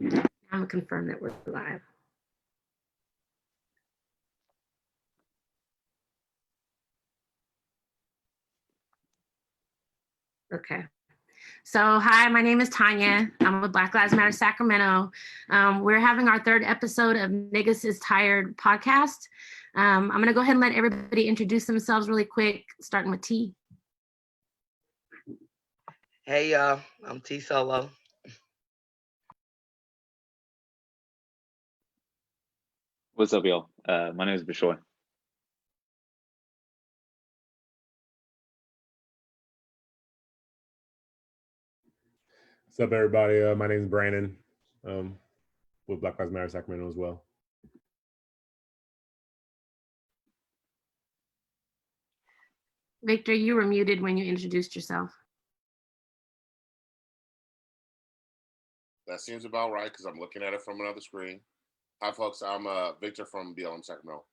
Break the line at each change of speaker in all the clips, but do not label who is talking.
I'm gonna confirm that we're live. Okay. So, hi, my name is Tanya. I'm with Black Lives Matter Sacramento. We're having our third episode of Negus is Tired podcast. I'm going to go ahead and let everybody introduce themselves really quick, starting with T.
Hey, y'all. I'm T Solo.
What's up, y'all? My name is Bishoy.
What's up, everybody? My name is Brandon, with Black Lives Matter Sacramento as well.
Victor, you were muted when you introduced yourself.
That seems about right because I'm looking at it from another screen. Hi, folks. I'm Victor from BLM Sacramento.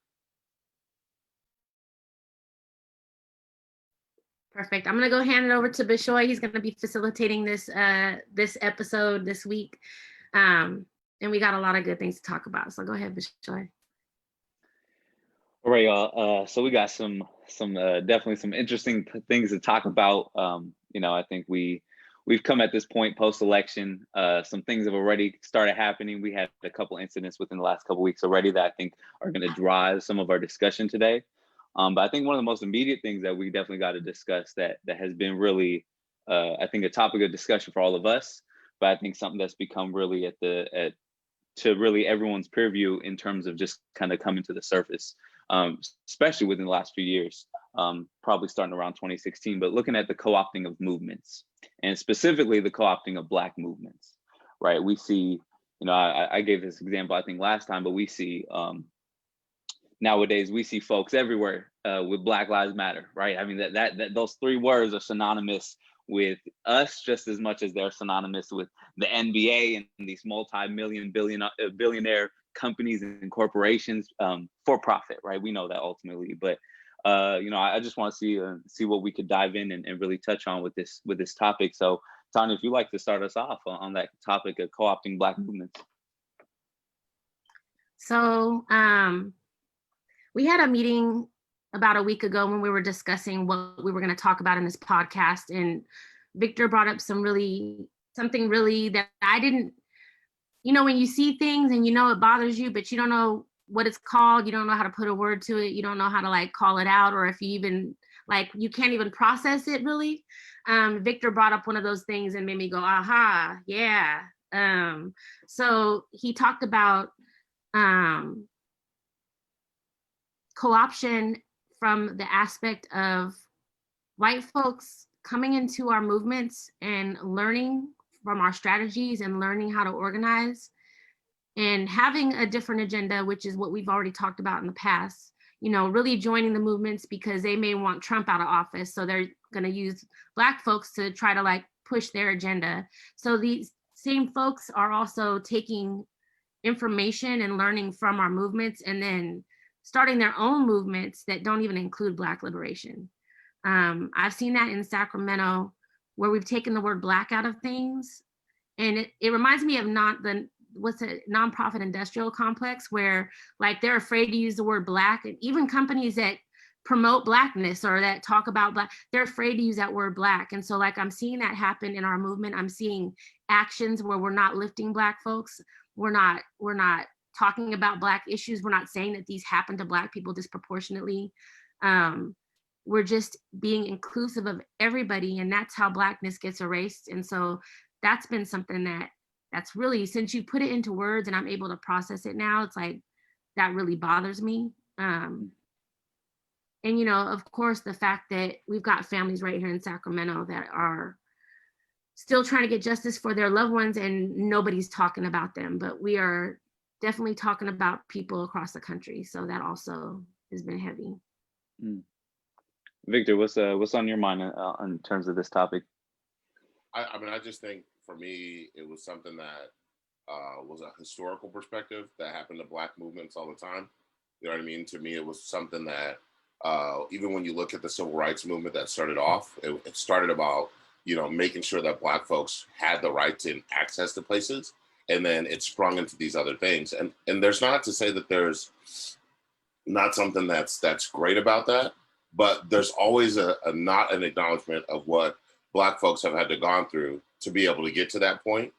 Perfect. I'm going to go hand it over to Bishoy. He's going to be facilitating this this episode this week. And we got a lot of good things to talk about. So go ahead, Bishoy.
All right, y'all. So we got some definitely some interesting things to talk about. I think we've come at this point post-election. Some things have already started happening. We had a couple incidents within the last couple weeks already that I think are going to drive some of our discussion today. But I think one of the most immediate things that we definitely got to discuss that has been really, I think, a topic of discussion for all of us, but I think something that's become really to really everyone's purview in terms of just kind of coming to the surface, especially within the last few years, probably starting around 2016, but looking at the co-opting of movements and specifically the co-opting of Black movements, right? We see, I gave this example, I think last time, but we see, nowadays we see folks everywhere with Black Lives Matter, right? I mean, that those three words are synonymous with us just as much as they're synonymous with the NBA and these billionaire companies and corporations for profit, right? We know that ultimately, but I just want to see what we could dive in and really touch on with this topic. So, Tanya, if you'd like to start us off on that topic of co-opting Black movements.
So, we had a meeting about a week ago when we were discussing what we were going to talk about in this podcast, and Victor brought up something really that I didn't, when you see things and it bothers you, but you don't know what it's called, you don't know how to put a word to it, you don't know how to call it out, or if you even you can't even process it really. Victor brought up one of those things and made me go, aha, yeah. So he talked about co-option from the aspect of white folks coming into our movements and learning from our strategies and learning how to organize and having a different agenda, which is what we've already talked about in the past, really joining the movements because they may want Trump out of office. So they're going to use Black folks to try to push their agenda. So these same folks are also taking information and learning from our movements and then starting their own movements that don't even include Black liberation. I've seen that in Sacramento where we've taken the word Black out of things. And it reminds me of nonprofit industrial complex where they're afraid to use the word Black, and even companies that promote Blackness or that talk about Black, they're afraid to use that word Black. And so I'm seeing that happen in our movement. I'm seeing actions where we're not lifting Black folks. We're not talking about Black issues. We're not saying that these happen to Black people disproportionately. We're just being inclusive of everybody, and that's how Blackness gets erased. And so that's been something that's really, since you put it into words and I'm able to process it now, it's that really bothers me. And of course, the fact that we've got families right here in Sacramento that are still trying to get justice for their loved ones and nobody's talking about them, but we are definitely talking about people across the country. So that also has been heavy.
Victor, what's on your mind in terms of this topic?
I just think for me, it was something that was a historical perspective that happened to Black movements all the time. You know what I mean? To me, it was something that even when you look at the civil rights movement that started off, it started about, making sure that Black folks had the right to access to places. and then it sprung into these other things. And there's not to say that there's not something that's great about that, but there's always a not an acknowledgement of what Black folks have had to gone through to be able to get to that point.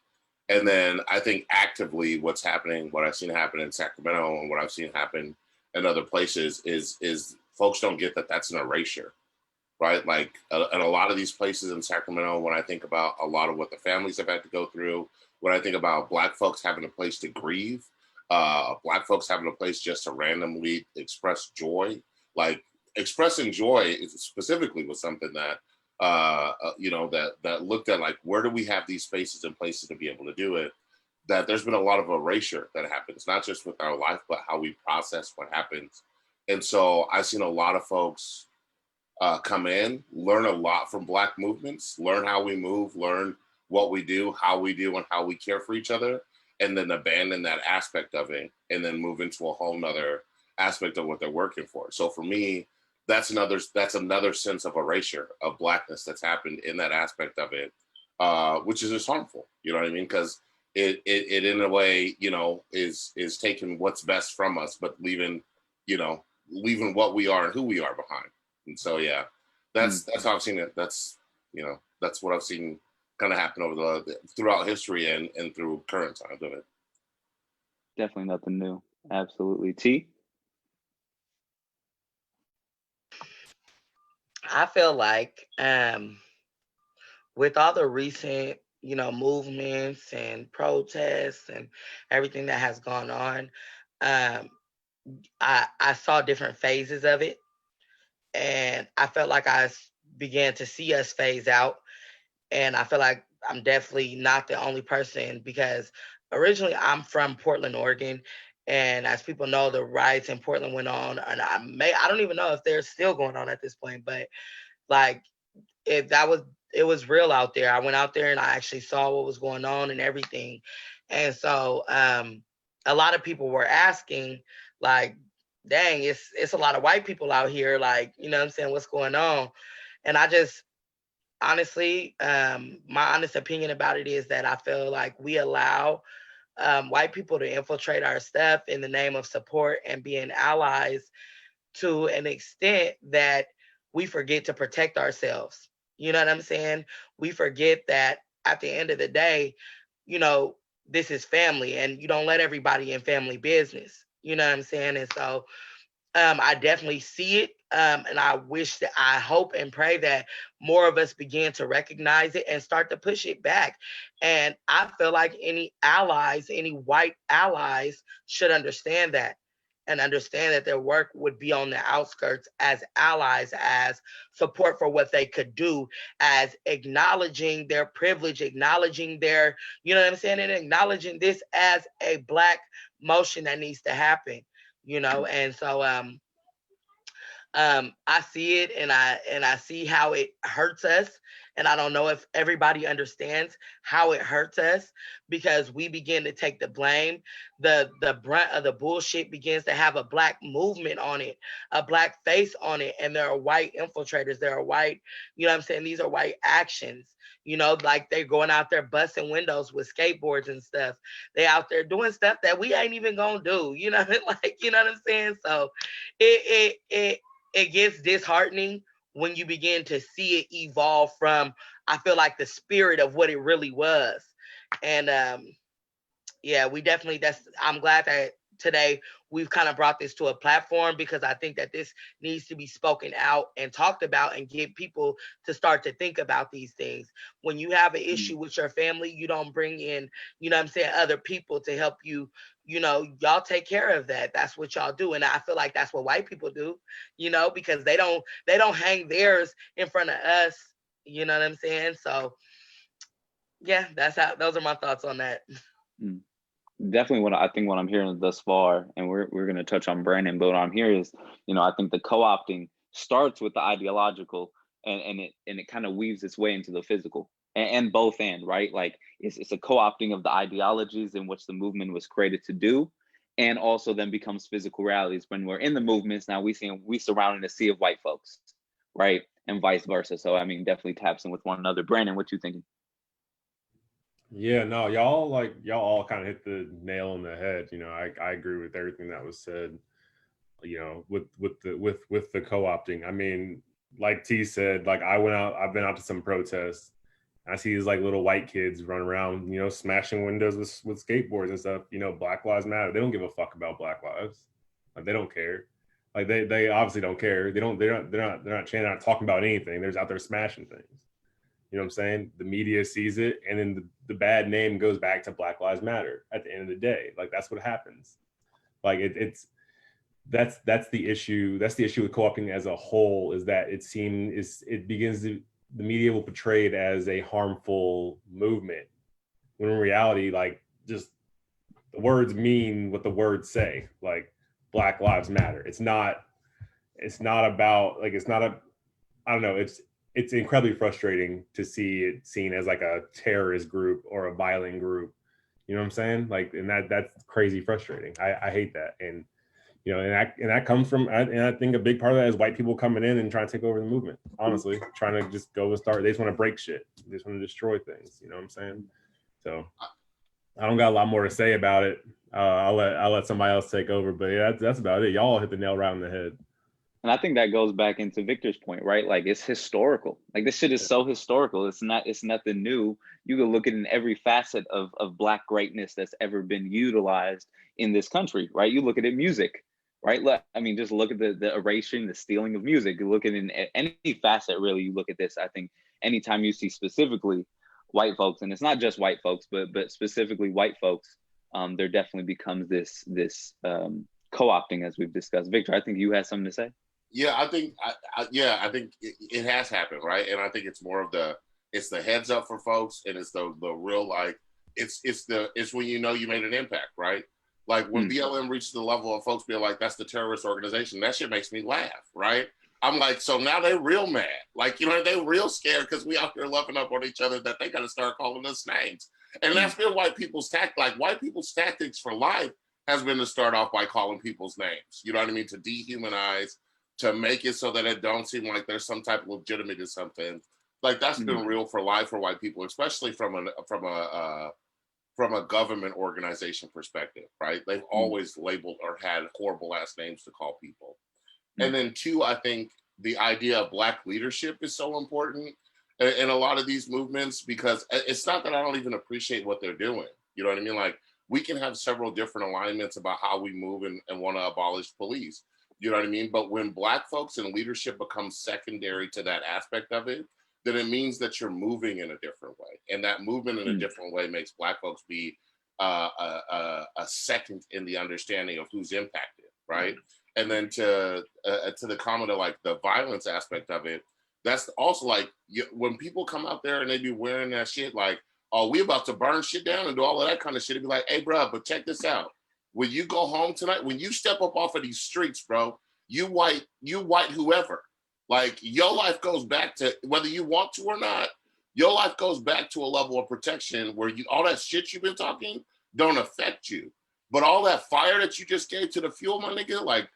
And then I think actively what's happening, what I've seen happen in Sacramento and what I've seen happen in other places is folks don't get that that's an erasure, right? Like, and a lot of these places in Sacramento, when I think about a lot of what the families have had to go through, when I think about Black folks having a place to grieve, Black folks having a place just to randomly express joy, like expressing joy specifically was something that, that looked at like, where do we have these spaces and places to be able to do it? That there's been a lot of erasure that happens, not just with our life, but how we process what happens. And so I've seen a lot of folks come in, learn a lot from Black movements, learn how we move, learn what we do, how we do, and how we care for each other, and then abandon that aspect of it and then move into a whole nother aspect of what they're working for. So for me, that's another sense of erasure of Blackness that's happened in that aspect of it, which is just harmful. You know what I mean? Because it in a way, is taking what's best from us, but leaving what we are and who we are behind. And so, yeah, that's how I've seen it. That's what I've seen kind of happen over throughout history and through current times of it.
Definitely nothing new. Absolutely. T?
I feel like with all the recent, movements and protests and everything that has gone on, I saw different phases of it. And I felt like I began to see us phase out. And I feel like I'm definitely not the only person, because originally I'm from Portland, Oregon. And as people know, the riots in Portland went on, and I don't even know if they're still going on at this point, but like it was real out there. I went out there and I actually saw what was going on and everything. And so a lot of people were asking, like, dang, it's a lot of white people out here, like, you know what I'm saying, what's going on? And I just honestly, my honest opinion about it is that I feel like we allow white people to infiltrate our stuff in the name of support and being allies to an extent that we forget to protect ourselves. You know what I'm saying? We forget that at the end of the day, this is family, and you don't let everybody in family business. You know what I'm saying? And so I definitely see it. And I hope and pray that more of us begin to recognize it and start to push it back. And I feel like any white allies should understand that, and understand that their work would be on the outskirts as allies, as support for what they could do, as acknowledging their privilege, acknowledging their, you know what I'm saying, and acknowledging this as a Black motion that needs to happen. And so I see it, and I see how it hurts us, and I don't know if everybody understands how it hurts us, because we begin to take the blame. The brunt of the bullshit begins to have a Black movement on it, a Black face on it, and there are white infiltrators. There are white, you know what I'm saying? These are white actions. Like they're going out there busting windows with skateboards and stuff. They out there doing stuff that we ain't even gonna do. Like, you know what I'm saying? So it gets disheartening when you begin to see it evolve from, I feel like, the spirit of what it really was. And yeah, I'm glad that today we've kind of brought this to a platform, because I think that this needs to be spoken out and talked about and get people to start to think about these things. When you have an issue with your family, you don't bring in, you know what I'm saying, other people to help you. Y'all take care of that. That's what y'all do. And I feel like that's what white people do, because they don't hang theirs in front of us. You know what I'm saying? So yeah, those are my thoughts on that.
Definitely what I'm hearing thus far, and we're going to touch on Brandon, but what I'm hearing is, I think the co-opting starts with the ideological, and it kind of weaves its way into the physical, and both end, right? Like it's a co-opting of the ideologies in which the movement was created to do, and also then becomes physical realities when we're in the movements. Now we surrounding a sea of white folks, right? And vice versa. So I mean, definitely taps in with one another. Brandon, what you thinking?
Yeah, no, y'all all kind of hit the nail on the head. You know, I agree with everything that was said. You know, with the co-opting. I mean, like T said, like I've been out to some protests. I see these like little white kids run around, you know, smashing windows with skateboards and stuff. You know, Black Lives Matter. They don't give a fuck about Black lives. Like they don't care. Like they obviously don't care. They're not chanting, they're not talking about anything. They're just out there smashing things. You know what I'm saying? The media sees it, and then the bad name goes back to Black Lives Matter at the end of the day. Like that's what happens. Like it's that's the issue. That's the issue with co-opting as a whole, is that it begins to, the media will portray it as a harmful movement, when in reality, like, just the words mean what the words say. Like Black Lives Matter. It's not about, like, it's not a, I don't know, it's incredibly frustrating to see it seen as like a terrorist group or a violent group. You know what I'm saying? Like, and that's crazy frustrating. I hate that. And you know, and that comes from, and I think a big part of that is white people coming in and trying to take over the movement. Honestly, trying to just go and start. They just want to break shit. They just want to destroy things. You know what I'm saying? So I don't got a lot more to say about it. I'll let somebody else take over. But yeah, that's about it. Y'all hit the nail right on the head.
And I think that goes back into Victor's point, right? Like, it's historical. Like, this shit is so historical. It's nothing new. You can look at in every facet of Black greatness that's ever been utilized in this country, right? You look at it, music, right? I mean, just look at the erasing, the stealing of music. You look at it in any facet, really. You look at this, I think, anytime you see specifically white folks, and it's not just white folks, but specifically white folks, there definitely becomes this co-opting, as we've discussed. Victor, I think you had something to say.
Yeah, I think I think it has happened, right? And I think it's more of it's the heads up for folks, and it's the real, like, it's when you know you made an impact, right? Like when BLM reaches the level of folks being like, that's the terrorist organization, that shit makes me laugh, right? I'm like, so now they're real mad. Like, you know, they're real scared because we out here loving up on each other, that they got to start calling us names. And that's been white people's tactic. Like, white people's tactics for life has been to start off by calling people's names. You know what I mean? To dehumanize, to make it so that it don't seem like there's some type of legitimate to something. Like, that's been real for life for white people, especially from a government organization perspective, right? They've always labeled or had horrible ass names to call people. And then two, I think the idea of Black leadership is so important in a lot of these movements, because it's not that I don't even appreciate what they're doing. You know what I mean? Like, we can have several different alignments about how we move and want to abolish police. You know what I mean? But when Black folks in leadership become secondary to that aspect of it, then it means that you're moving in a different way. And that movement in a different way makes Black folks be a second in the understanding of who's impacted, right? And then to the comment of, like, the violence aspect of it, that's also like, when people come out there and they be wearing that shit like, oh, we about to burn shit down and do all of that kind of shit, it'd be like, hey, bro, but check this out. When you go home tonight, when you step up off of these streets, bro, you white whoever, like, your life goes back to, whether you want to or not, your life goes back to a level of protection where all that shit you've been talking don't affect you. But all that fire that you just gave to the fuel, my nigga, like,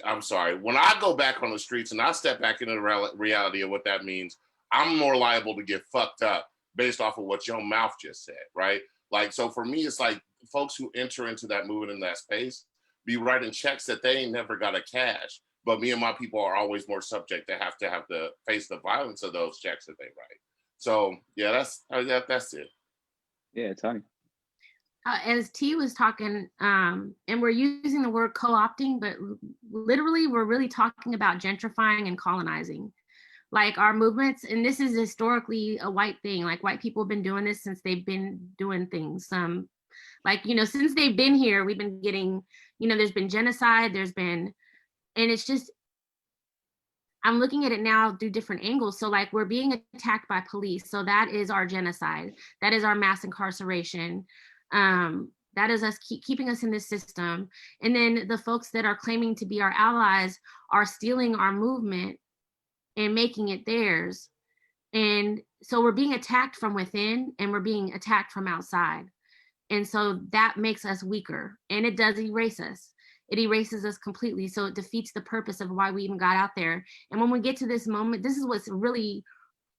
I'm sorry, when I go back on the streets and I step back into the reality of what that means, I'm more liable to get fucked up based off of what your mouth just said, right? Like, so for me, it's like, folks who enter into that movement in that space be writing checks that they ain't never got to cash. But me and my people are always more subject to have to face the violence of those checks that they write. So yeah, that's it.
Yeah, Tony.
As T was talking, and we're using the word co-opting, but literally we're really talking about gentrifying and colonizing. Like, our movements, and this is historically a white thing, like, white people have been doing this since they've been doing things. Like, you know, since they've been here, we've been getting, you know, there's been genocide, and it's just, I'm looking at it now through different angles. So, like, we're being attacked by police. So that is our genocide. That is our mass incarceration. That is us keeping us in this system. And then the folks that are claiming to be our allies are stealing our movement and making it theirs. And so we're being attacked from within and we're being attacked from outside. And so that makes us weaker, and it does erase us. It erases us completely. So it defeats the purpose of why we even got out there. And when we get to this moment, this is what's really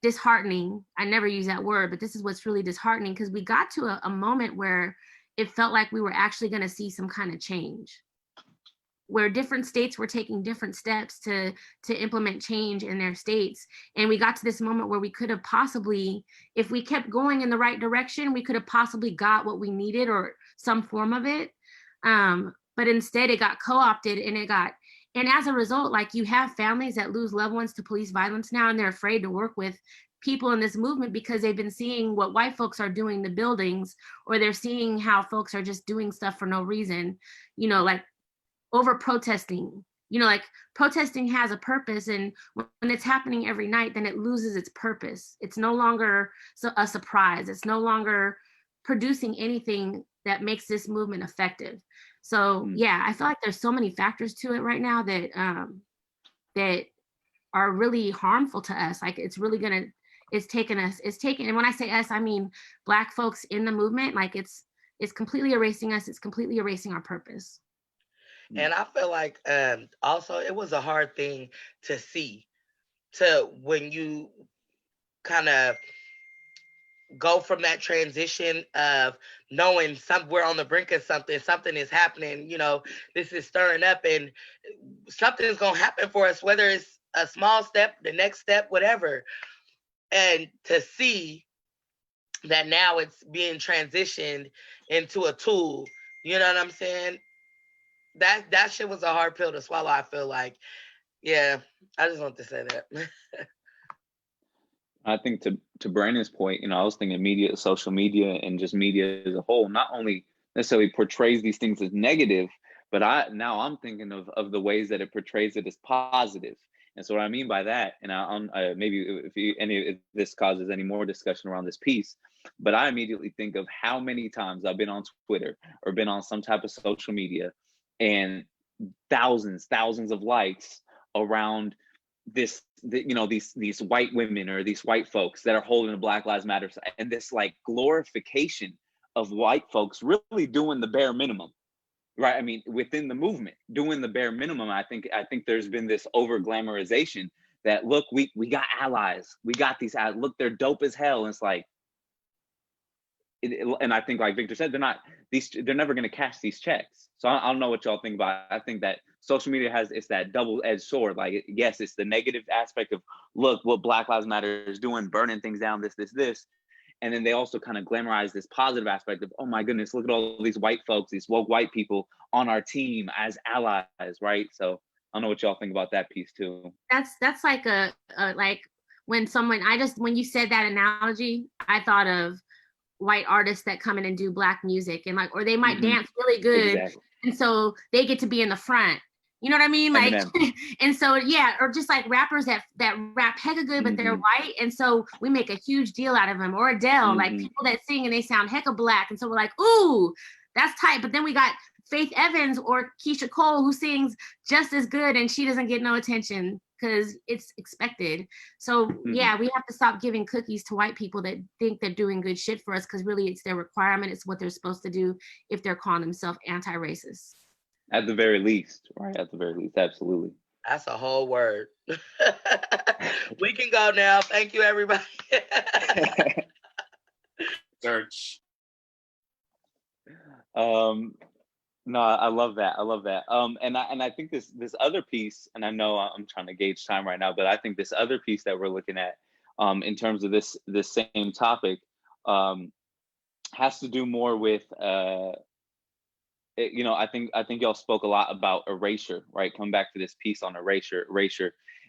disheartening. I never use that word, but this is what's really disheartening, because we got to a moment where it felt like we were actually going to see some kind of change, where different states were taking different steps to implement change in their states. And we got to this moment where we could have possibly, if we kept going in the right direction, we could have possibly got what we needed or some form of it. But instead it got co-opted, and as a result, like, you have families that lose loved ones to police violence now, and they're afraid to work with people in this movement because they've been seeing what white folks are doing to buildings, or they're seeing how folks are just doing stuff for no reason, like over protesting. Like, protesting has a purpose, and when it's happening every night, then it loses its purpose. It's no longer a surprise. It's no longer producing anything that makes this movement effective. So yeah, I feel like there's so many factors to it right now that that are really harmful to us. Like, it's taken, and when I say us, I mean Black folks in the movement. Like, it's completely erasing us. It's completely erasing our purpose.
And I feel like also it was a hard thing to see, when you kind of go from that transition of knowing we're on the brink of something is happening, this is stirring up, and something is going to happen for us, whether it's a small step, the next step, whatever. And to see that now it's being transitioned into a tool, you know what I'm saying? That shit was a hard pill to swallow, I feel like. Yeah, I just want to say that.
I think to Brandon's point, I was thinking media, social media, and just media as a whole, not only necessarily portrays these things as negative, but I'm thinking of the ways that it portrays it as positive. And so what I mean by that, and maybe if this causes any more discussion around this piece, but I immediately think of how many times I've been on Twitter or been on some type of social media, and thousands of likes around these white women or these white folks that are holding a Black Lives Matter, and this like glorification of white folks really doing the bare minimum, right? I mean, within the movement, doing the bare minimum. I think there's been this over glamorization that, look, we got allies, we got these allies, look, they're dope as hell. And it's like, and I think, like Victor said, they're never going to cash these checks. So I don't know what y'all think about it. I think that social media it's that double-edged sword. Like, yes, it's the negative aspect of, look what Black Lives Matter is doing, burning things down, this. And then they also kind of glamorize this positive aspect of, oh my goodness, look at all these white folks, these woke white people on our team as allies, right? So I don't know what y'all think about that piece too.
That's like like when you said that analogy, I thought of white artists that come in and do Black music, and like, or they might dance really good, exactly. And so they get to be in the front. You know what I mean? Like, and so, yeah, or just like rappers that rap hecka good, but they're white. And so we make a huge deal out of them. Or Adele, like people that sing and they sound hecka Black. And so we're like, ooh, that's tight. But then we got Faith Evans or Keisha Cole who sings just as good, and she doesn't get no attention because it's expected. So yeah, we have to stop giving cookies to white people that think they're doing good shit for us, because really it's their requirement. It's what they're supposed to do if they're calling themselves anti-racist.
At the very least, right? At the very least, absolutely.
That's a whole word. We can go now. Thank you, everybody.
Search.
No, I love that. And I think this other piece, and I know I'm trying to gauge time right now, but I think this other piece that we're looking at, in terms of this same topic, has to do more with. I think y'all spoke a lot about erasure, right? Come back to this piece on erasure.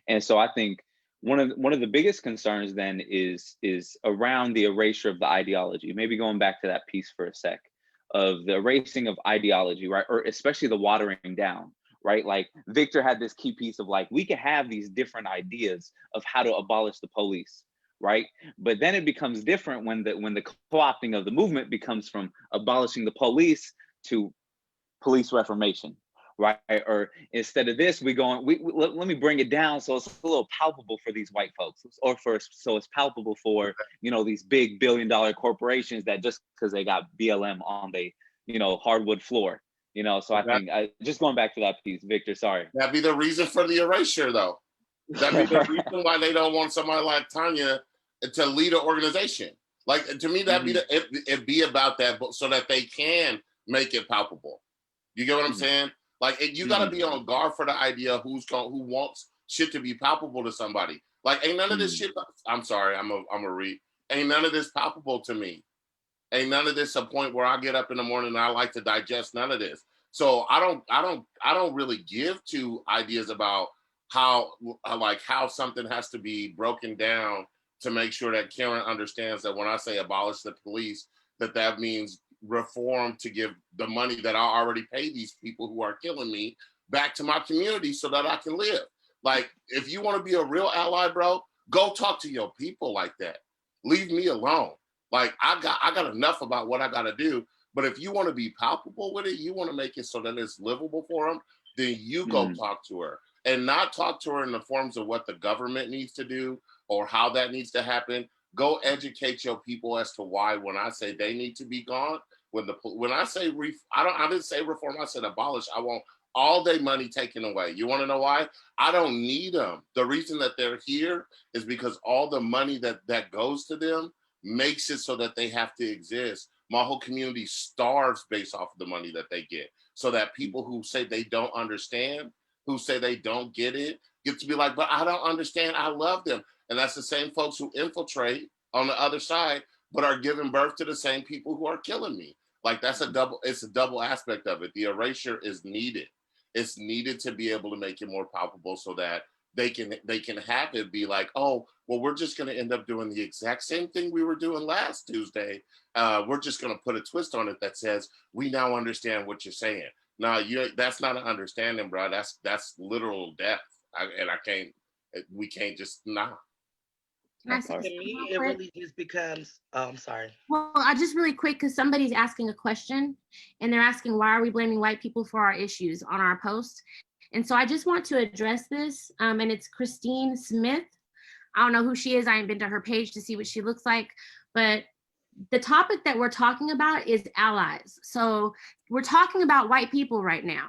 And so I think one of the biggest concerns then is around the erasure of the ideology. Maybe going back to that piece for a sec, of the erasing of ideology, right? Or especially the watering down, right? Like Victor had this key piece of like, we can have these different ideas of how to abolish the police, right? But then it becomes different when the co-opting of the movement becomes from abolishing the police to police reformation, right? Or instead of this, let me bring it down so it's a little palpable for these white folks, or so it's palpable for these big billion-dollar corporations that just because they got BLM on the hardwood floor, So I think just going back to that piece, Victor. Sorry.
That'd be the reason for the erasure, though. That'd be the reason why they don't want somebody like Tanya to lead an organization. Like, to me, that'd be it'd be about that, but so that they can make it palpable. You get what I'm saying? Like, you got to be on guard for the idea who wants shit to be palpable to somebody. Like, ain't none of this shit. I'm sorry, I'm a read. Ain't none of this palpable to me. Ain't none of this a point where I get up in the morning and I like to digest none of this. So I don't really give to ideas about how something has to be broken down to make sure that Karen understands that when I say abolish the police, that means reform to give the money that I already pay these people who are killing me back to my community so that I can live. Like, if you want to be a real ally, bro, go talk to your people like that. Leave me alone. Like, I got enough about what I got to do. But if you want to be palpable with it, you want to make it so that it's livable for them, then you go talk to her, and not talk to her in the forms of what the government needs to do or how that needs to happen. Go educate your people as to why, when I say they need to be gone, when I say I didn't say reform, I said abolish. I want all their money taken away. You want to know why? I don't need them. The reason that they're here is because all the money that goes to them makes it so that they have to exist. My whole community starves based off of the money that they get. So that people who say they don't understand, who say they don't get it, get to be like, but I don't understand. I love them. And that's the same folks who infiltrate on the other side, but are giving birth to the same people who are killing me. Like, it's a double aspect of it. The erasure is needed. It's needed to be able to make it more palpable so that they can have it be like, oh, well, we're just going to end up doing the exact same thing we were doing last Tuesday. We're just going to put a twist on it that says, we now understand what you're saying. No, that's not an understanding, bro. That's literal death. We can't just not.
To me, it really just becomes, I'm sorry.
Well, I just really quick, because somebody's asking a question and they're asking, why are we blaming white people for our issues on our post? And so I just want to address this. And it's Christine Smith. I don't know who she is. I haven't been to her page to see what she looks like. But the topic that we're talking about is allies. So we're talking about white people right now.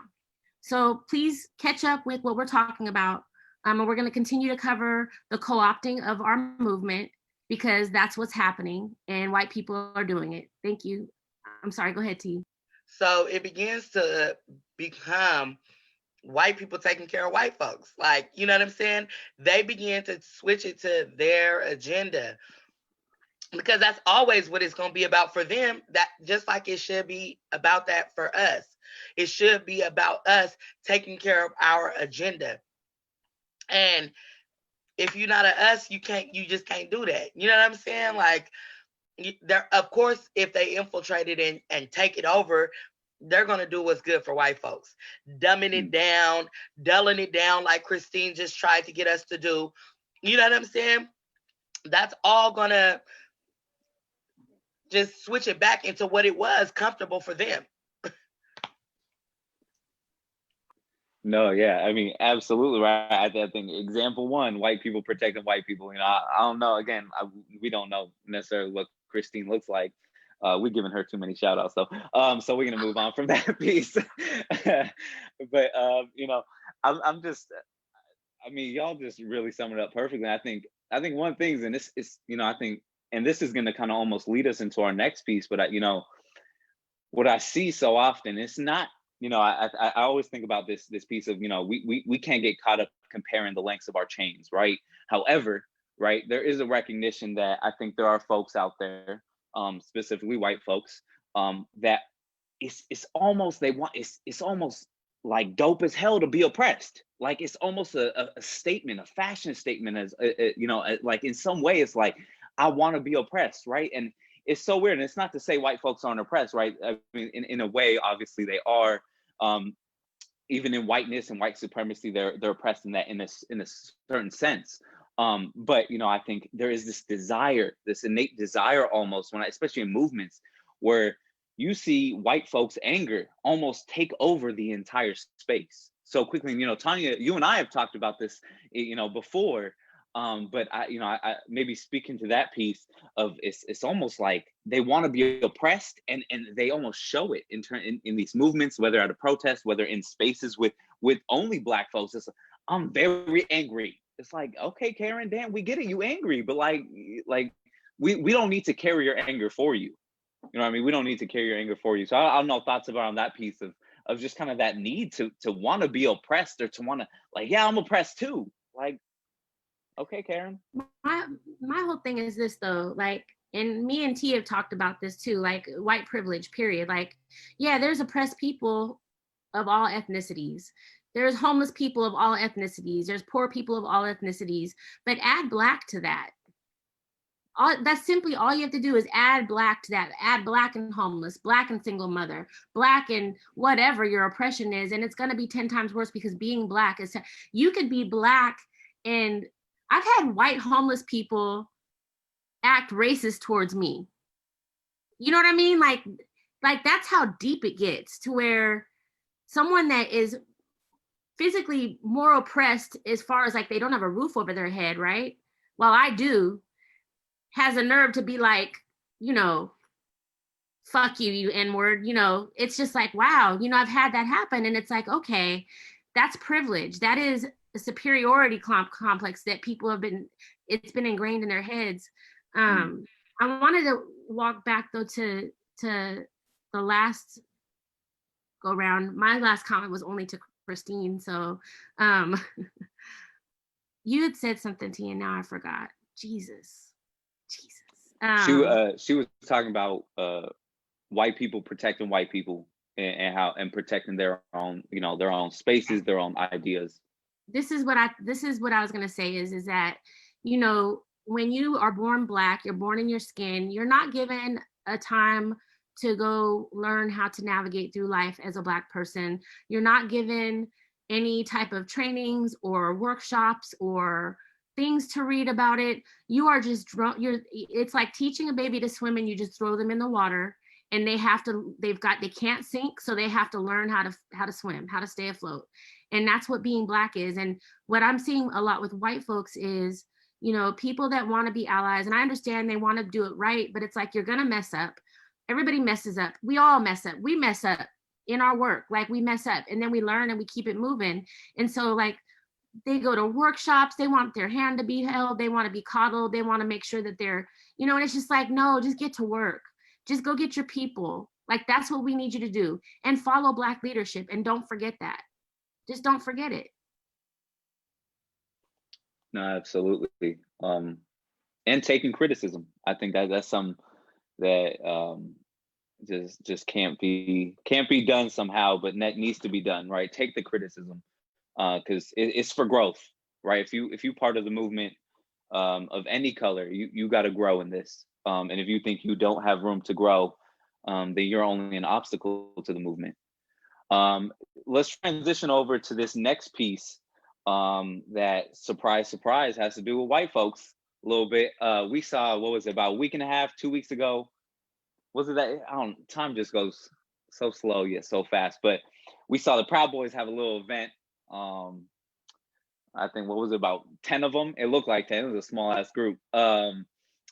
So please catch up with what we're talking about. And we're going to continue to cover the co-opting of our movement, because that's what's happening and white people are doing it. Thank you. I'm sorry, go ahead, T.
So it begins to become white people taking care of white folks. Like, you know what I'm saying? They begin to switch it to their agenda, because that's always what it's going to be about for them. That just like it should be about that for us. It should be about us taking care of our agenda. And if you're not a us, you just can't do that. You know what I'm saying? Like, of course, if they infiltrate it and take it over, they're going to do what's good for white folks. Dumbing it down, dulling it down like Christine just tried to get us to do. You know what I'm saying? That's all going to just switch it back into what it was, comfortable for them.
No, yeah, I mean, absolutely right. I think example one, white people protecting white people. You know, I don't know. Again, we don't know necessarily what Christine looks like. We're giving her too many shout outs, though. So we're gonna move on from that piece. But you know, I'm just, I mean, y'all just really sum it up perfectly. I think one thing, and this is, you know, I think, and this is gonna kind of almost lead us into our next piece. But you know, what I see so often, it's not. You know, I always think about this piece of, you know, we can't get caught up comparing the lengths of our chains, right? However, right, there is a recognition that I think there are folks out there, specifically white folks, that it's almost it's almost like dope as hell to be oppressed. Like, it's almost a statement, a fashion statement, as you know, like in some way it's like, I want to be oppressed, right? And it's so weird. And it's not to say white folks aren't oppressed, right? I mean, in a way, obviously they are. Even in whiteness and white supremacy, they're oppressed in a certain sense. But you know, I think there is this desire, this innate desire, almost especially in movements, where you see white folks' anger almost take over the entire space so quickly. And, you know, Tanya, you and I have talked about this, you know, before. But I maybe speaking to that piece of it's almost like they want to be oppressed, and they almost show it in these movements, whether at a protest, whether in spaces with only Black folks. I'm very angry it's like, okay, Karen, damn, we get it, you angry, but like we don't need to carry your anger for you. You know what I mean? We don't need to carry your anger for you. So I don't know, thoughts around that piece of just kind of that need to want to be oppressed, or to want to, like, yeah, I'm oppressed too. Like, okay, Karen.
My whole thing is this though, like, and me and T have talked about this too, like white privilege, period. Like, yeah, there's oppressed people of all ethnicities. There's homeless people of all ethnicities. There's poor people of all ethnicities. But add Black to that. That's simply all you have to do is add Black to that. Add Black and homeless, Black and single mother, Black and whatever your oppression is, and it's going to be 10 times worse, because being Black is, you could be Black, and I've had white homeless people act racist towards me. You know what I mean? Like that's how deep it gets, to where someone that is physically more oppressed, as far as like they don't have a roof over their head, right? Well, I do, has a nerve to be like, you know, fuck you, you N-word, you know. It's just like, wow, you know, I've had that happen. And it's like, okay, that's privilege. That is a superiority complex that people have been, it's been ingrained in their heads. I wanted to walk back though to the last go round. My last comment was only to Christine. So you had said something to you, and now I forgot. Jesus.
She was talking about white people protecting white people, and how, and protecting their own, you know, their own spaces, their own ideas.
This is what I was gonna say is that, you know, when you are born Black, you're born in your skin, you're not given a time to go learn how to navigate through life as a Black person. You're not given any type of trainings or workshops or things to read about it. You are just it's like teaching a baby to swim, and you just throw them in the water, and they can't sink, so they have to learn how to swim, how to stay afloat. And that's what being Black is. And what I'm seeing a lot with white folks is, you know, people that want to be allies, and I understand they want to do it right, but it's like, you're gonna mess up. Everybody messes up. We all mess up. We mess up in our work. Like, we mess up, and then we learn, and we keep it moving. And so, like, they go to workshops, they want their hand to be held, they want to be coddled, they want to make sure that they're, you know, and it's just like, no, just get to work. Just go get your people. Like, that's what we need you to do. And follow Black leadership, and don't forget that. Just don't forget it.
No, absolutely. And taking criticism. I think that's some that just can't be done somehow, but that needs to be done, right? Take the criticism, because it's for growth, right? If you part of the movement of any color, you got to grow in this. And if you think you don't have room to grow, then you're only an obstacle to the movement. Let's transition over to this next piece that, surprise, surprise, has to do with white folks a little bit. We saw, what was it, about a week and a half, 2 weeks ago? Was it that? Time just goes so slow yet so fast. But we saw the Proud Boys have a little event. I think, what was it, about 10 of them? It looked like 10. It was a small ass group.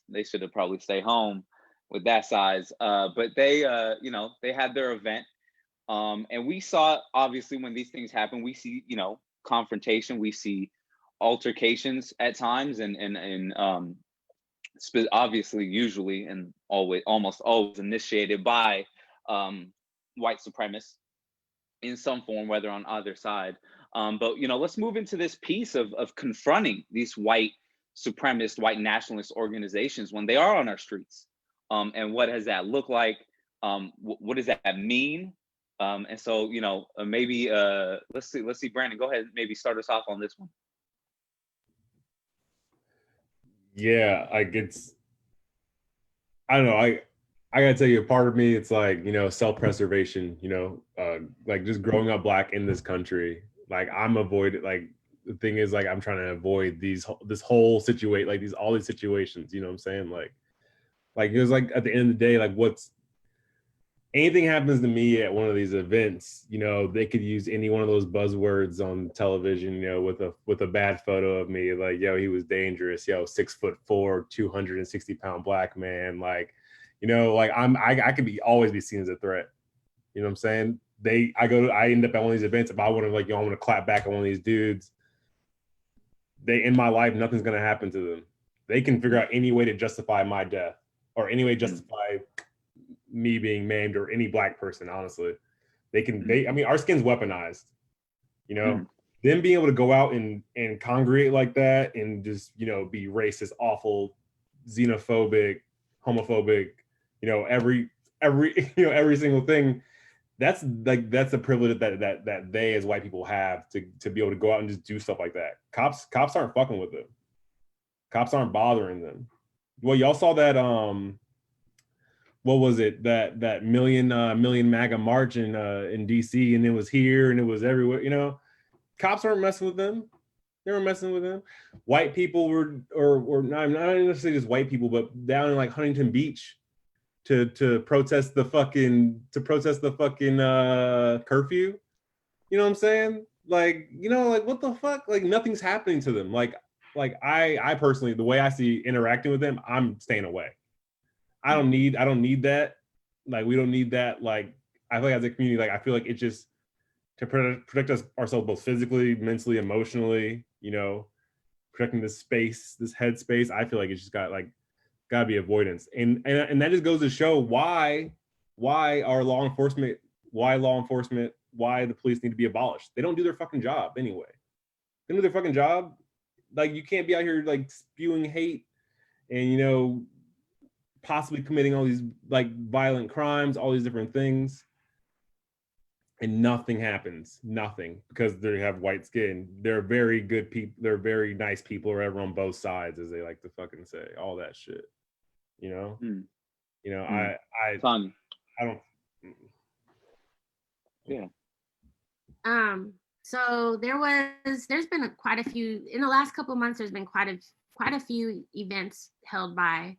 They should have probably stayed home with that size. But they, you know, they had their event. And we saw, obviously, when these things happen, we see, you know, confrontation, we see altercations at times, and obviously, usually, and almost always initiated by white supremacists in some form, whether on either side. But, you know, let's move into this piece of confronting these white supremacist, white nationalist organizations when they are on our streets. And what does that look like? What does that mean? And so, you know, maybe let's see, Brandon, go ahead, maybe start us off on this one.
Yeah, like, I don't know, I gotta tell you, a part of me, it's like, you know, self-preservation, you know, like, just growing up Black in this country, like, the thing is, like, I'm trying to avoid this whole situation, like, all these situations, you know what I'm saying? Like it was like, at the end of the day, like, anything happens to me at one of these events, you know, they could use any one of those buzzwords on television, you know, with a bad photo of me, like, yo, he was dangerous, yo, 6'4", 260-pound Black man, like, you know, like, I could always be seen as a threat. You know what I'm saying? I end up at one of these events, if I want to, like, yo, I want to clap back at one of these dudes, in my life, nothing's gonna happen to them. They can figure out any way to justify my death or any way to justify me being maimed or any Black person, honestly. I mean, our skin's weaponized, you know? Them being able to go out and congregate like that and just, you know, be racist, awful, xenophobic, homophobic, you know, every single thing. That's a privilege that they as white people have to be able to go out and just do stuff like that. Cops aren't fucking with them. Cops aren't bothering them. Well, y'all saw that what was it, that million MAGA march in DC, and it was here and it was everywhere, you know. Cops aren't messing with them. They were messing with them. White people were or not necessarily just white people, but down in like Huntington Beach to protest the fucking curfew. You know what I'm saying? Like, you know, like what the fuck? Like nothing's happening to them. Like I personally, the way I see interacting with them, I'm staying away. I don't need that. Like we don't need that. Like I feel like as a community, like I feel like it's just to protect ourselves both physically, mentally, emotionally, you know, protecting this space, this headspace. I feel like it's just gotta be avoidance. And that just goes to show why law enforcement, why the police need to be abolished. They don't do their fucking job anyway. They don't do their fucking job. Like you can't be out here like spewing hate and, you know, possibly committing all these like violent crimes, all these different things. And nothing happens, nothing, because they have white skin. They're very good people. They're very nice people, or ever on both sides, as they like to fucking say, all that shit. You know, you know, I
Fun.
I don't.
Yeah.
So there's been quite a few in the last couple of months. There's been quite a few events held by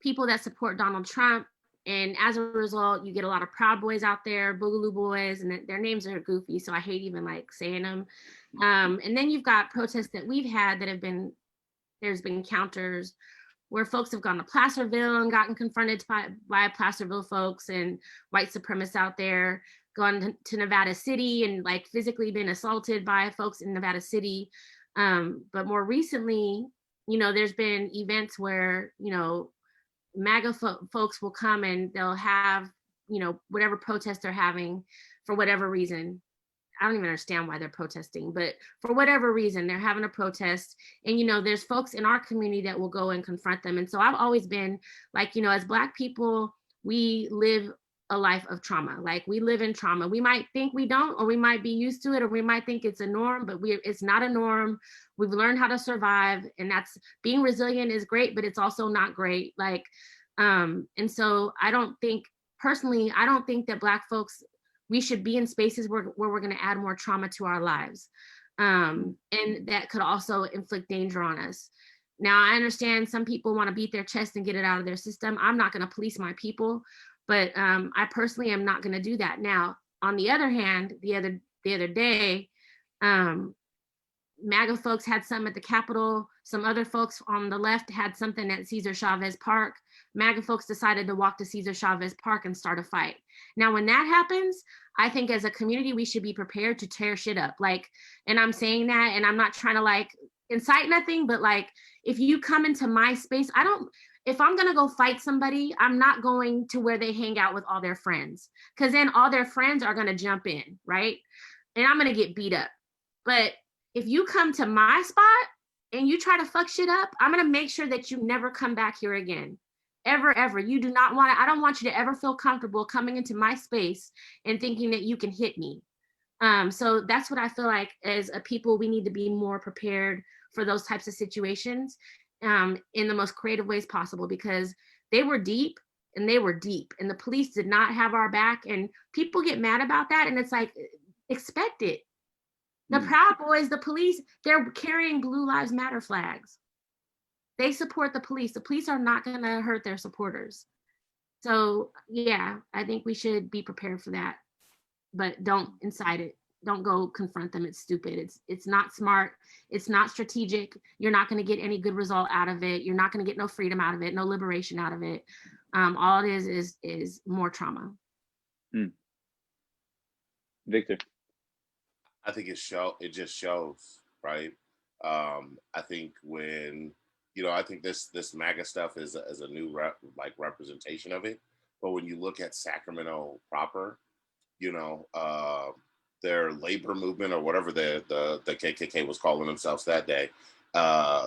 people that support Donald Trump. And as a result, you get a lot of Proud Boys out there, Boogaloo Boys, and their names are goofy, so I hate even like saying them. And then you've got protests that we've had that there's been encounters where folks have gone to Placerville and gotten confronted by Placerville folks and white supremacists out there, gone to Nevada City and like physically been assaulted by folks in Nevada City. But more recently, you know, there's been events where, you know, MAGA folks will come and they'll have, you know, whatever protest they're having for whatever reason. I don't even understand why they're protesting, but for whatever reason, they're having a protest. And, you know, there's folks in our community that will go and confront them. And so I've always been like, you know, as Black people, we live a life of trauma. Like we live in trauma. We might think we don't, or we might be used to it, or we might think it's a norm, but it's not a norm. We've learned how to survive, and that's being resilient is great, but it's also not great. Like, and so I don't think that Black folks, we should be in spaces where we're going to add more trauma to our lives. And that could also inflict danger on us. Now, I understand some people want to beat their chest and get it out of their system. I'm not going to police my people, but I personally am not going to do that. Now, on the other hand, the other day, MAGA folks had something at the Capitol. Some other folks on the left had something at Cesar Chavez Park. MAGA folks decided to walk to Cesar Chavez Park and start a fight. Now, when that happens, I think as a community, we should be prepared to tear shit up. Like, and I'm saying that, and I'm not trying to like incite nothing, but like, if you come into my space, if I'm gonna go fight somebody, I'm not going to where they hang out with all their friends, because then all their friends are gonna jump in, right? And I'm gonna get beat up. But if you come to my spot and you try to fuck shit up, I'm gonna make sure that you never come back here again. Ever. You do not want to, I don't want you to ever feel comfortable coming into my space and thinking that you can hit me. So that's what I feel like as a people, we need to be more prepared for those types of situations in the most creative ways possible, because they were deep and the police did not have our back, and people get mad about that. And it's like, expect it. The Proud Boys, the police, they're carrying Blue Lives Matter flags. They support the police. The police are not going to hurt their supporters. So yeah, I think we should be prepared for that, but don't incite it. Don't go confront them. It's stupid. It's not smart. It's not strategic. You're not going to get any good result out of it. You're not going to get no freedom out of it, no liberation out of it. All it is more trauma.
Victor.
I think it just shows, right? I think when, I think this MAGA stuff is a new representation of it. But when you look at Sacramento proper, you know, their labor movement or whatever the KKK was calling themselves that day,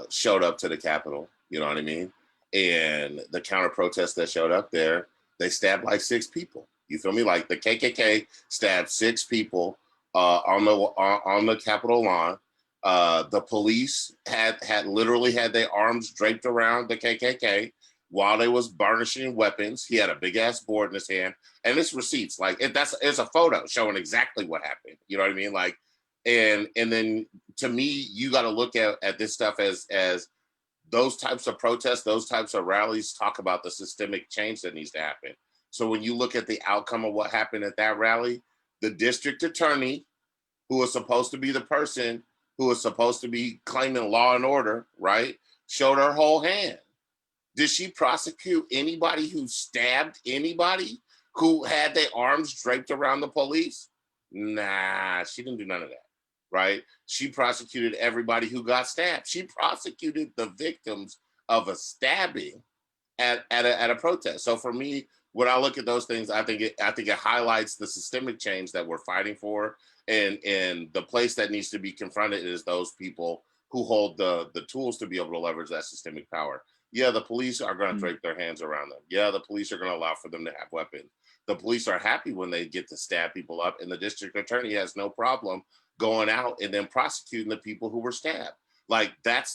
showed up to the Capitol. You know what I mean? And the counter protests that showed up there, they stabbed like 6 people. You feel me? Like the KKK stabbed 6 people on the Capitol lawn. The police had literally had their arms draped around the KKK while they was burnishing weapons. He had a big ass board in his hand, and it's receipts. Like it's a photo showing exactly what happened. You know what I mean? Like, and then to me, you got to look at this stuff as those types of protests, those types of rallies talk about the systemic change that needs to happen. So when you look at the outcome of what happened at that rally, the district attorney, who was supposed to be the person who was supposed to be claiming law and order, right, showed her whole hand. Did she prosecute anybody who stabbed anybody who had their arms draped around the police? Nah, she didn't do none of that, right? She prosecuted everybody who got stabbed. She prosecuted the victims of a stabbing at a protest. So for me, when I look at those things, I think it highlights the systemic change that we're fighting for, and the place that needs to be confronted is those people who hold the tools to be able to leverage that systemic power. Yeah, the police are going to drape their hands around them. Yeah, the police are going to allow for them to have weapons. The police are happy when they get to stab people up, and the district attorney has no problem going out and then prosecuting the people who were stabbed. Like that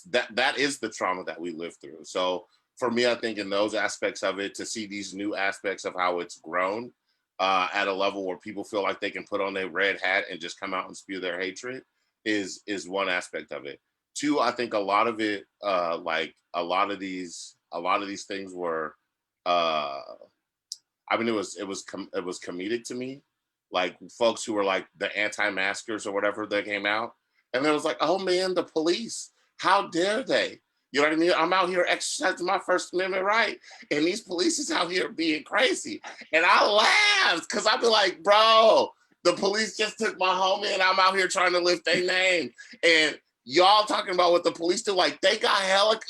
is the trauma that we live through. So for me, I think in those aspects of it, to see these new aspects of how it's grown at a level where people feel like they can put on their red hat and just come out and spew their hatred is one aspect of it. 2, I think a lot of it, like a lot of these things were, I mean, it was comedic to me, like folks who were like the anti-maskers or whatever that came out, and it was like, oh man, the police, how dare they? You know what I mean? I'm out here exercising my First Amendment right, and these police is out here being crazy. And I laughed because I'd be like, bro, the police just took my homie, and I'm out here trying to lift their name. And y'all talking about what the police do, like they got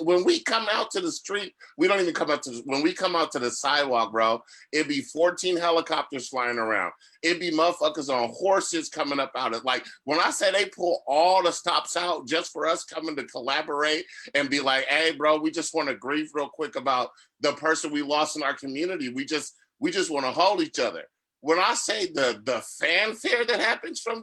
when we come out to the street, we don't even come out to when we come out to the sidewalk, bro, it'd be 14 helicopters flying around. It'd be motherfuckers on horses coming up out of, like, when I say they pull all the stops out just for us coming to collaborate and be like, hey bro, we just want to grieve real quick about the person we lost in our community. We just want to hold each other. When I say the fanfare that happens from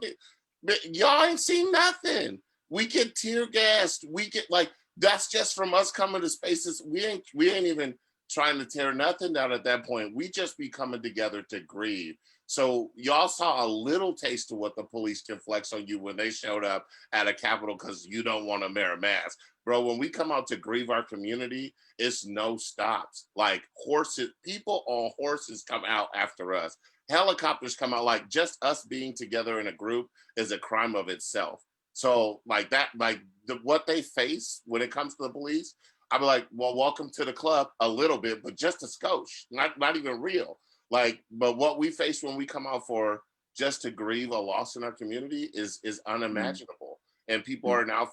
y'all ain't seen nothing. We get tear gassed. We get, like, that's just from us coming to spaces. We ain't even trying to tear nothing down at that point. We just be coming together to grieve. So y'all saw a little taste of what the police can flex on you when they showed up at a Capitol because you don't want to wear a mask. Bro, when we come out to grieve our community, it's no stops. Like horses, people on horses come out after us. Helicopters come out. Like just us being together in a group is a crime of itself. So like that, like what they face when it comes to the police, I'd be like, well, welcome to the club a little bit, but just a skosh, not even real. Like, but what we face when we come out for just to grieve a loss in our community is unimaginable. And people are now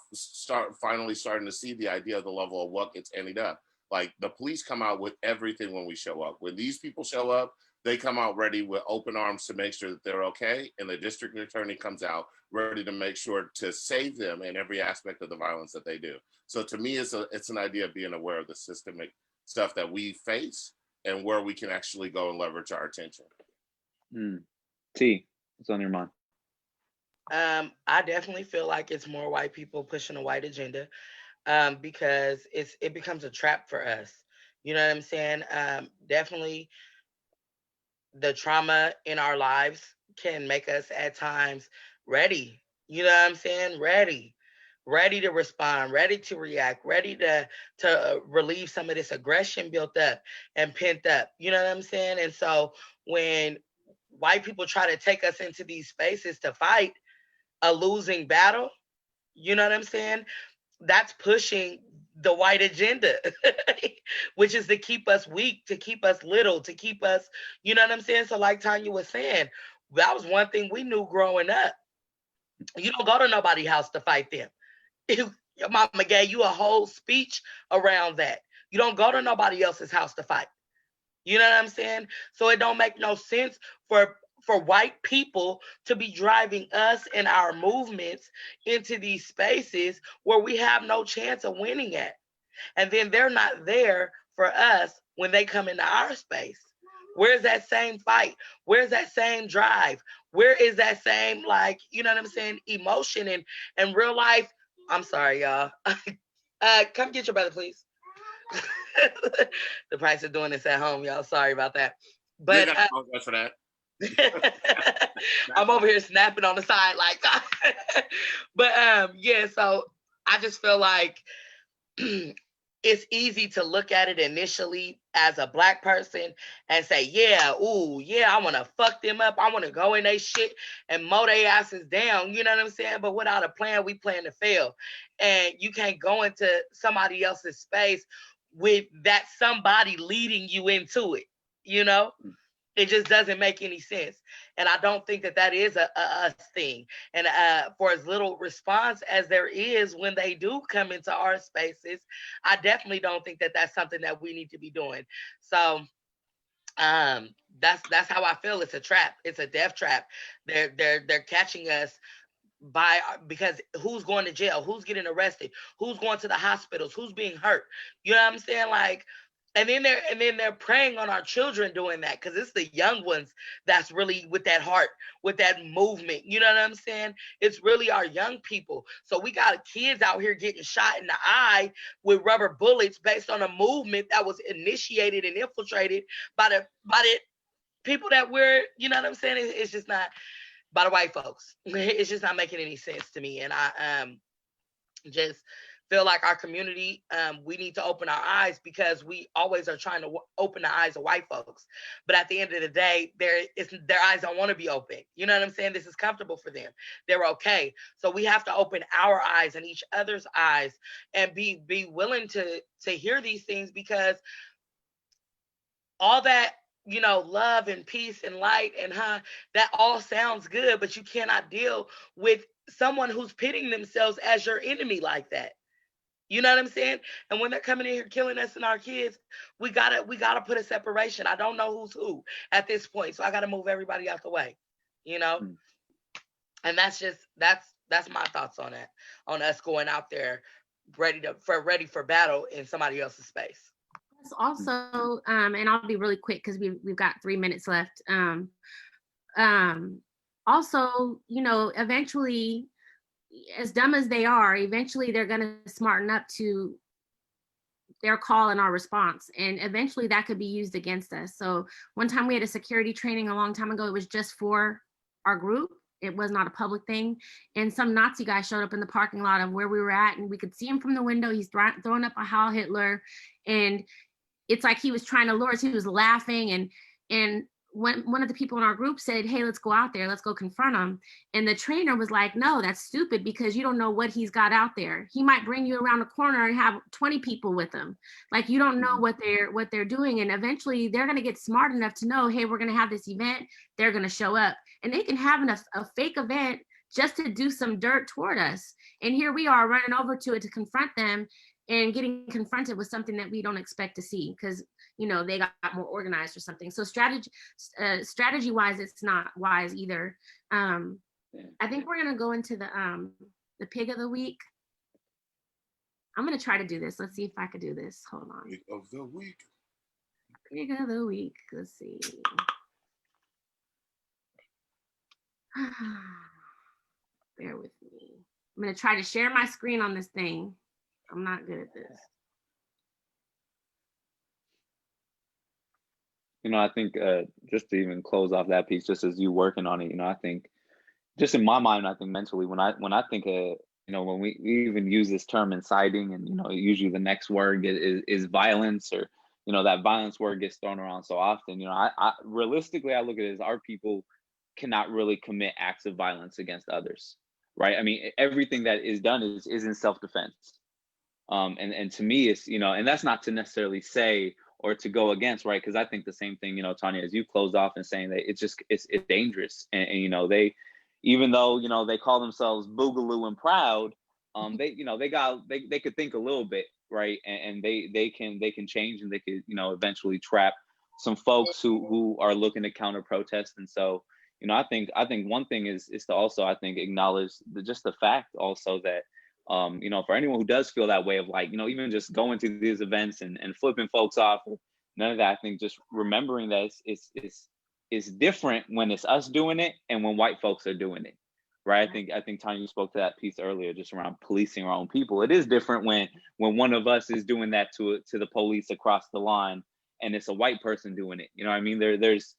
finally starting to see the idea of the level of what gets ended up. Like the police come out with everything when we show up. When these people show up, they come out ready with open arms to make sure that they're okay. And the district attorney comes out ready to make sure to save them in every aspect of the violence that they do. So to me, it's an idea of being aware of the systemic stuff that we face and where we can actually go and leverage our attention.
T, what's on your mind?
I definitely feel like it's more white people pushing a white agenda because it becomes a trap for us. You know what I'm saying? Definitely the trauma in our lives can make us at times ready. You know what I'm saying? Ready to respond, ready to react, ready to relieve some of this aggression built up and pent up. You know what I'm saying? And so when white people try to take us into these spaces to fight a losing battle, you know what I'm saying? That's pushing the white agenda, which is to keep us weak, to keep us little, to keep us, you know what I'm saying? So like Tanya was saying, that was one thing we knew growing up. You don't go to nobody's house to fight them. Your mama gave you a whole speech around that. You don't go to nobody else's house to fight. You know what I'm saying? So it don't make no sense for white people to be driving us and our movements into these spaces where we have no chance of winning at. And then they're not there for us when they come into our space. Where's that same fight? Where's that same drive? Where is that same, like, you know what I'm saying, emotion and real life? I'm sorry, y'all. Come get your brother, please. The price of doing this at home, y'all. Sorry about that. But
apologize for that.
I'm over here snapping on the side, like. But yeah. So I just feel like it's easy to look at it initially as a Black person and say, yeah, ooh, yeah, I want to fuck them up. I want to go in they shit and mow their asses down. You know what I'm saying? But without a plan, we plan to fail. And you can't go into somebody else's space with that somebody leading you into it. You know? It just doesn't make any sense. And I don't think that that is a us thing. And for as little response as there is when they do come into our spaces, I definitely don't think that that's something that we need to be doing. So that's how I feel. It's a trap. It's a death trap. They're catching us because who's going to jail, who's getting arrested, who's going to the hospitals, who's being hurt. You know what I'm saying? Like, and then they're preying on our children doing that, because it's the young ones that's really with that heart, with that movement. You know what I'm saying? It's really our young people. So we got kids out here getting shot in the eye with rubber bullets based on a movement that was initiated and infiltrated by the people that we're, you know what I'm saying? It's just not by the white folks. It's just not making any sense to me. And I just feel like our community, we need to open our eyes, because we always are trying to open the eyes of white folks. But at the end of the day, their eyes don't want to be open. You know what I'm saying? This is comfortable for them. They're okay. So we have to open our eyes and each other's eyes and be willing to hear these things, because all that, you know, love and peace and light and that all sounds good, but you cannot deal with someone who's pitting themselves as your enemy like that. You know what I'm saying? And when they're coming in here killing us and our kids, we gotta put a separation. I don't know who's who at this point, so I gotta move everybody out the way. You know, and that's my thoughts on that. On us going out there ready for battle in somebody else's space.
Also, and I'll be really quick because we've got 3 minutes left. Also, you know, eventually, as dumb as they are, eventually they're going to smarten up to their call and our response, and eventually that could be used against us. So one time we had a security training a long time ago. It was just for our group. It was not a public thing. And some Nazi guy showed up in the parking lot of where we were at, and we could see him from the window. He's throwing up a Heil Hitler, and it's like he was trying to lure us. He was laughing, and when one of the people in our group said, hey, let's go out there, let's go confront him. And the trainer was like, no, that's stupid, because you don't know what he's got out there. He might bring you around the corner and have 20 people with him. Like, you don't know what they're doing. And eventually they're going to get smart enough to know, hey, we're going to have this event. They're going to show up, and they can have a fake event just to do some dirt toward us. And here we are running over to it to confront them, and getting confronted with something that we don't expect to see, because, you know, they got more organized or something. So strategy wise, it's not wise either. I think we're gonna go into the pig of the week. I'm gonna try to do this. Let's see if I could do this. Hold on.
Pig of the week.
Pig of the week. Let's see. Bear with me. I'm gonna try to share my screen on this thing. I'm not good at this.
You know, I think just to even close off that piece, just as you working on it, you know, I think just in my mind, I think mentally, when I think of, you know, when we even use this term inciting, and, you know, usually the next word is violence, or, you know, that violence word gets thrown around so often. You know, I realistically, I look at it as our people cannot really commit acts of violence against others, right? I mean, everything that is done is in self-defense. And to me, it's, you know, and that's not to necessarily say or to go against, right? Because I think the same thing, you know, Tanya, as you closed off and saying that it's dangerous, and you know, even though, you know, they call themselves Boogaloo and Proud, they, you know, they could think a little bit, right? And they can change, and they could, you know, eventually trap some folks who are looking to counter protest. And so, you know, I think one thing is to also, I think, acknowledge just the fact also that, you know, for anyone who does feel that way of like, you know, even just going to these events and flipping folks off, none of that, I think just remembering that it's different when it's us doing it and when white folks are doing it, right? I think Tanya, you spoke to that piece earlier, just around policing our own people. It is different when one of us is doing that to the police across the line, and it's a white person doing it. You know what I mean? There's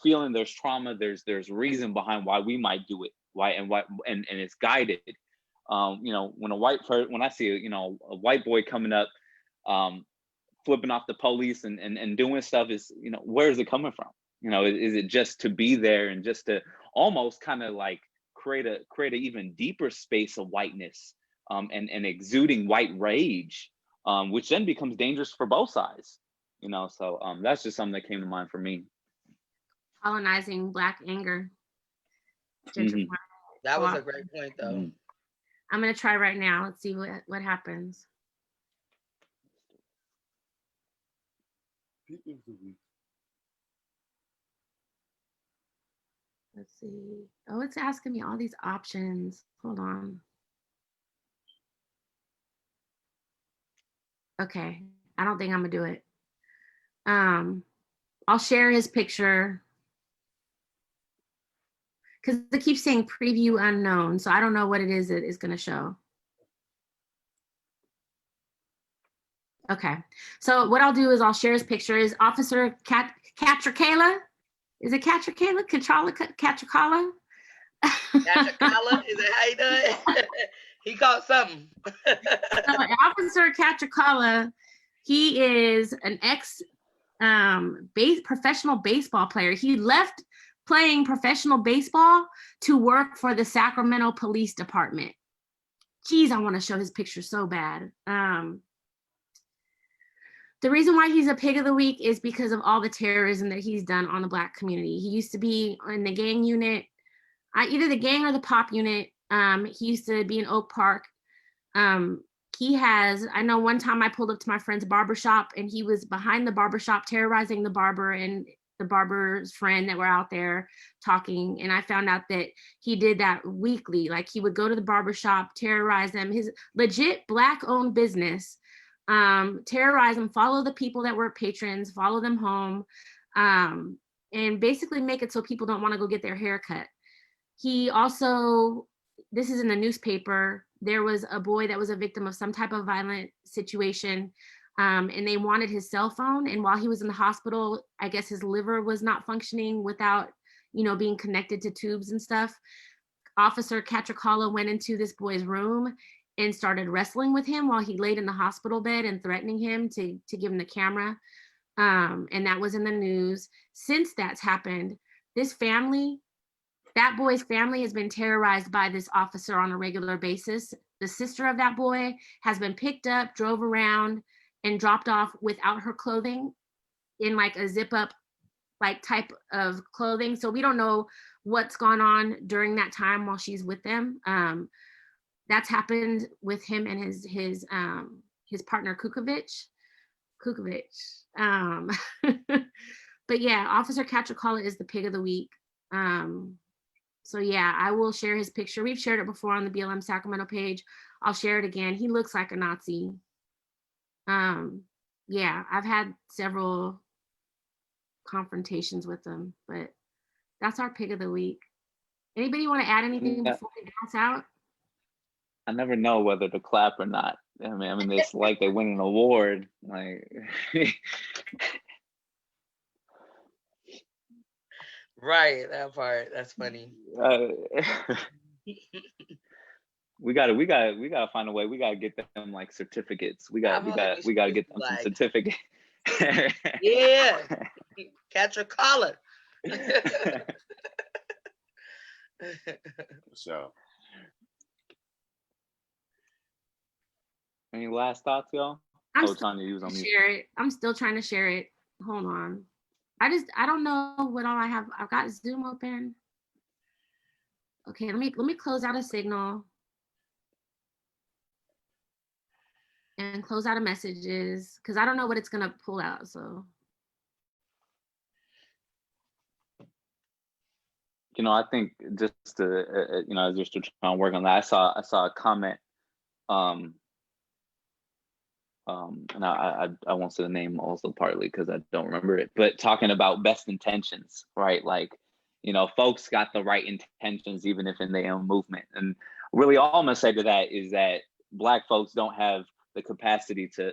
feeling, there's trauma, there's reason behind why we might do it, and it's guided. You know, when I see, you know, a white boy coming up, flipping off the police and doing stuff, is, you know, where is it coming from? You know, is it just to be there and just to almost kind of like create a even deeper space of whiteness, and exuding white rage, which then becomes dangerous for both sides, you know? So that's just something that came to mind for me.
Colonizing Black anger.
Mhm.
That was a great point, though.
Mhm.
I'm gonna try right now. Let's see what happens. Let's see. Oh, it's asking me all these options. Hold on. Okay, I don't think I'm gonna do it. I'll share his picture because it keeps saying preview unknown, so I don't know what it is that is gonna show. Okay, so what I'll do is I'll share his picture. Is Officer Katrikala? Is it Katrikala? Katrikala?
Katrikala, is that how he does it? He caught something.
Officer Katrikala, he is an professional baseball player. He left playing professional baseball to work for the Sacramento Police Department. Geez, I want to show his picture so bad. The reason why he's a pig of the week is because of all the terrorism that he's done on the Black community. He used to be in the gang unit, either the gang or the pop unit. He used to be in Oak Park. I know one time I pulled up to my friend's barbershop and he was behind the barbershop terrorizing the barber and the barber's friend that were out there talking. And I found out that he did that weekly. Like, he would go to the barbershop, terrorize them, his legit Black owned business, terrorize them, follow the people that were patrons, follow them home, and basically make it so people don't want to go get their hair cut. He also, this is in the newspaper, there was a boy that was a victim of some type of violent situation, and they wanted his cell phone. And while he was in the hospital, I guess his liver was not functioning without, you know, being connected to tubes and stuff. Officer Katrikala went into this boy's room and started wrestling with him while he laid in the hospital bed and threatening him to give him the camera. And that was in the news. Since that's happened, that boy's family has been terrorized by this officer on a regular basis. The sister of that boy has been picked up, drove around, and dropped off without her clothing, in like a zip up like type of clothing. So we don't know what's gone on during that time while she's with them. That's happened with him and his partner Kukovic. But yeah, Officer Katrikala is the pig of the week. So yeah, I will share his picture. We've shared it before on the BLM Sacramento page. I'll share it again. He looks like a Nazi. Yeah, I've had several confrontations with him, but that's our pig of the week. Anybody want to add anything before we bounce out?
I never know whether to clap or not. I mean, it's like they win an award. Like,
Right, that part. That's funny.
We gotta find a way. We gotta get them like certificates. We gotta get them some certificates.
Yeah, catch a collar.
So,
any last thoughts, y'all? Tanya, you was on mute.
Share it. I'm still trying to share it. Hold on. I don't know what all I have. I've got Zoom open. Okay, let me close out a signal and close out of messages because I don't know what it's gonna pull out. So
I think just to as you're still trying to work on that, I saw a comment, and I won't say the name also partly because I don't remember it, but talking about best intentions, right? Like, folks got the right intentions even if in their own movement. And really all I'm gonna say to that is that Black folks don't have the capacity to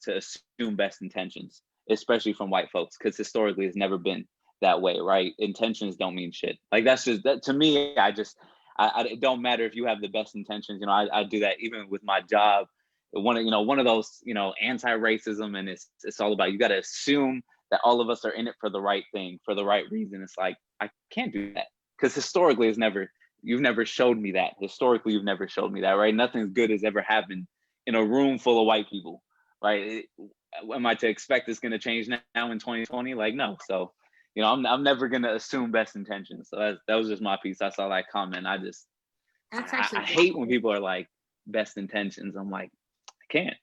assume best intentions, especially from white folks, because historically it's never been that way, right? Intentions don't mean shit. Like that's just that to me. It don't matter if you have the best intentions. I do that even with my job. One of those anti-racism, and it's all about you got to assume that all of us are in it for the right thing, for the right reason. It's like I can't do that because historically you've never showed me that. Historically, you've never showed me that, right? Nothing good has ever happened in a room full of white people, right? Am I to expect it's going to change now in 2020? Like, no. So, I'm never going to assume best intentions. So that was just my piece. I saw that comment.
that's actually
I hate when people are like best intentions. I'm like, I can't.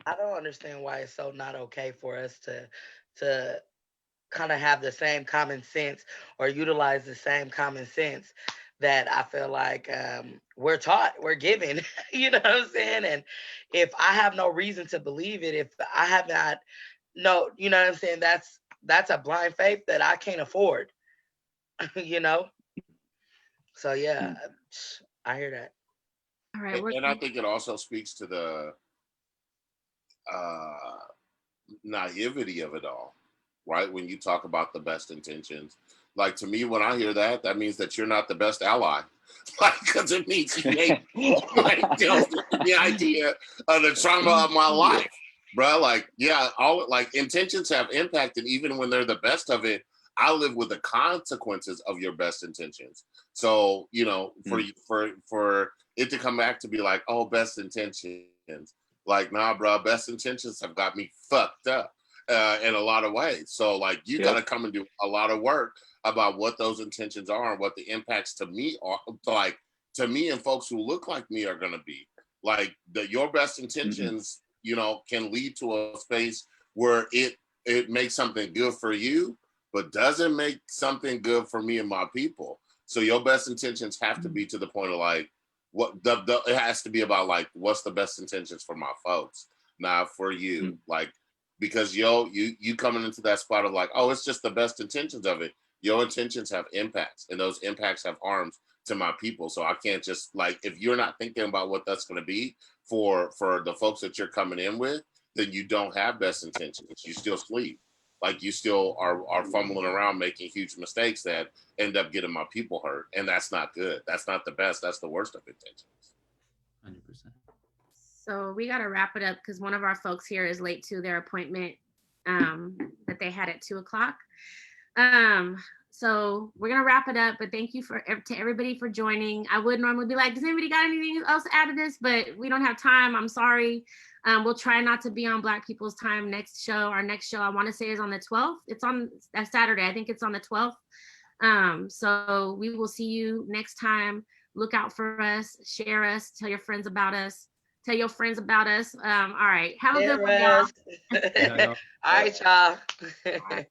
I don't understand why it's so not okay for us to kind of have the same common sense or utilize the same common sense that I feel like we're taught, we're given. You know what I'm saying? And if I have no reason to believe it, if I have not, no, you know what I'm saying? That's a blind faith that I can't afford. you know. So yeah, I hear that.
all right.
And I think it also speaks to the naivety of it all, right? When you talk about the best intentions, like to me, when I hear that, that means that you're not the best ally. Like, because it means you ain't like the idea of the trauma of my life, bro. Like, yeah, all like intentions have impact, and even when they're the best of it, I live with the consequences of your best intentions. So, for it to come back to be like, oh, best intentions. Like, nah, bro, best intentions have got me fucked up in a lot of ways. So, like, you got to come and do a lot of work about what those intentions are and what the impacts to me are, like, to me and folks who look like me are going to be. Like, your best intentions, can lead to a space where it makes something good for you, but doesn't make something good for me and my people. So, your best intentions have to be to the point of, like, it has to be about like what's the best intentions for my folks, not for you. Like, because you coming into that spot of like, oh, it's just the best intentions of it. Your intentions have impacts, and those impacts have harms to my people. So I can't just like, if you're not thinking about what that's going to be for the folks that you're coming in with, then you don't have best intentions. You still sleep. Like, you still are fumbling around making huge mistakes that end up getting my people hurt. And that's not good. That's not the best. That's the worst of intentions.
100%.
So we got to wrap it up because one of our folks here is late to their appointment that they had at 2:00. So we're going to wrap it up, but thank you to everybody for joining. I would normally be like, does anybody got anything else to add to this? But we don't have time. I'm sorry. We'll try not to be on Black people's time. Our next show, I want to say, is on the 12th. It's on that Saturday. I think it's on the 12th. So we will see you next time. Look out for us, share us, tell your friends about us. Tell your friends about us. All right. Have a good one, y'all.
All right, y'all.
All right.